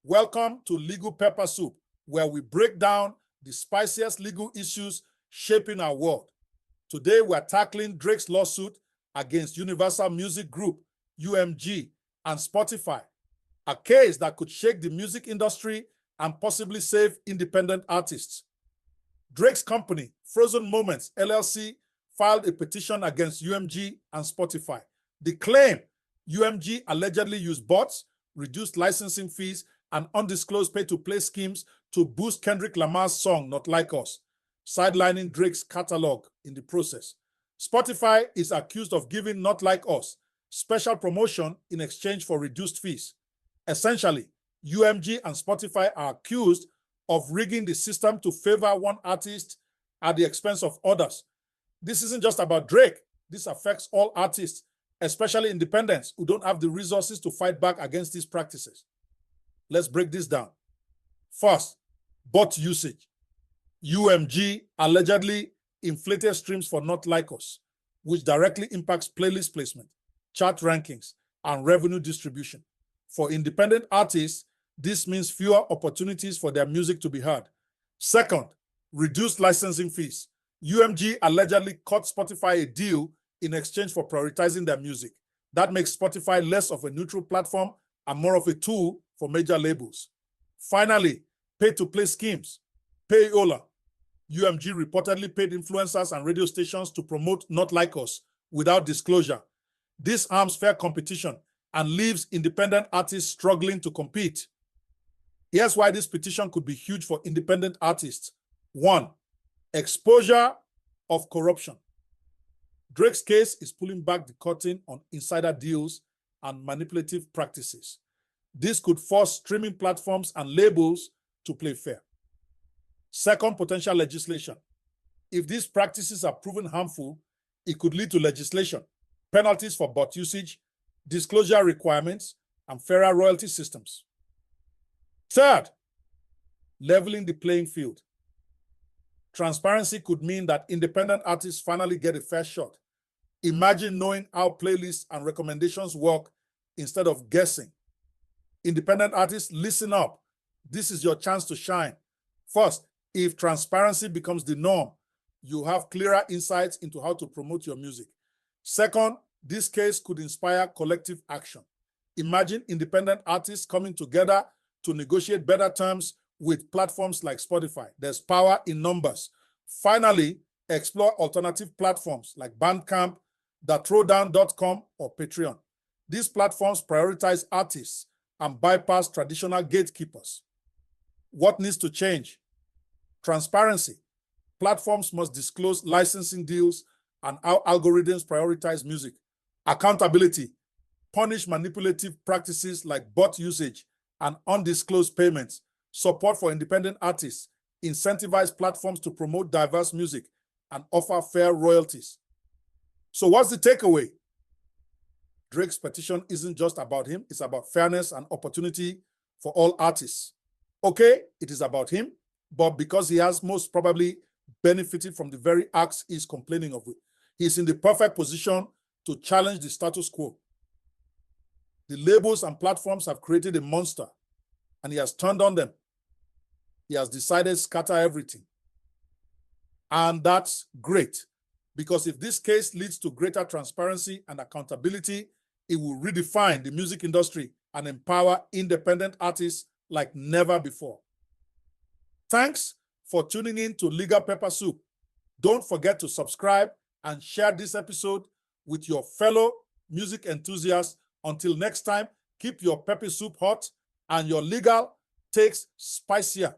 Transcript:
Welcome to Legal Peppersoup, where we break down the spiciest legal issues shaping our world. Today, we're tackling Drake's lawsuit against Universal Music Group, UMG, and Spotify, a case that could shake the music industry and possibly save independent artists. Drake's company, Frozen Moments, LLC, filed a petition against UMG and Spotify. The claim: UMG allegedly used bots, reduced licensing fees, and undisclosed pay-to-play schemes to boost Kendrick Lamar's song Not Like Us, sidelining Drake's catalog in the process. Spotify is accused of giving Not Like Us special promotion in exchange for reduced fees. Essentially, UMG and Spotify are accused of rigging the system to favor one artist at the expense of others. This isn't just about Drake. This affects all artists, especially independents who don't have the resources to fight back against these practices. Let's break this down. First, bot usage. UMG allegedly inflated streams for Not Like Us, which directly impacts playlist placement, chart rankings, and revenue distribution. For independent artists, this means fewer opportunities for their music to be heard. Second, reduced licensing fees. UMG allegedly cut Spotify a deal in exchange for prioritizing their music. That makes Spotify less of a neutral platform and more of a tool for major labels. Finally, pay-to-play schemes. Payola. UMG reportedly paid influencers and radio stations to promote Not Like Us without disclosure. This harms fair competition and leaves independent artists struggling to compete. Here's why this petition could be huge for independent artists. 1. Exposure of corruption. Drake's case is pulling back the curtain on insider deals and manipulative practices. This could force streaming platforms and labels to play fair. Second, potential legislation. If these practices are proven harmful, it could lead to legislation, penalties for bot usage, disclosure requirements, and fairer royalty systems. Third, leveling the playing field. Transparency could mean that independent artists finally get a fair shot. Imagine knowing how playlists and recommendations work instead of guessing. Independent artists, listen up. This is your chance to shine. First, if transparency becomes the norm, you have clearer insights into how to promote your music. Second, this case could inspire collective action. Imagine independent artists coming together to negotiate better terms with platforms like Spotify. There's power in numbers. Finally, explore alternative platforms like Bandcamp, thethrowdown.com, or Patreon. These platforms prioritize artists and bypass traditional gatekeepers. What needs to change? Transparency. Platforms must disclose licensing deals and how algorithms prioritize music. Accountability. Punish manipulative practices like bot usage and undisclosed payments. Support for independent artists. Incentivize platforms to promote diverse music and offer fair royalties. So what's the takeaway? Drake's petition isn't just about him, it's about fairness and opportunity for all artists. Okay, it is about him, but because he has most probably benefited from the very acts he's complaining of, he's in the perfect position to challenge the status quo. The labels and platforms have created a monster, and he has turned on them. He has decided to scatter everything. And that's great, because if this case leads to greater transparency and accountability, it will redefine the music industry and empower independent artists like never before. Thanks for tuning in to Legal Peppersoup. Don't forget to subscribe and share this episode with your fellow music enthusiasts. Until next time, keep your pepper soup hot and your legal takes spicier.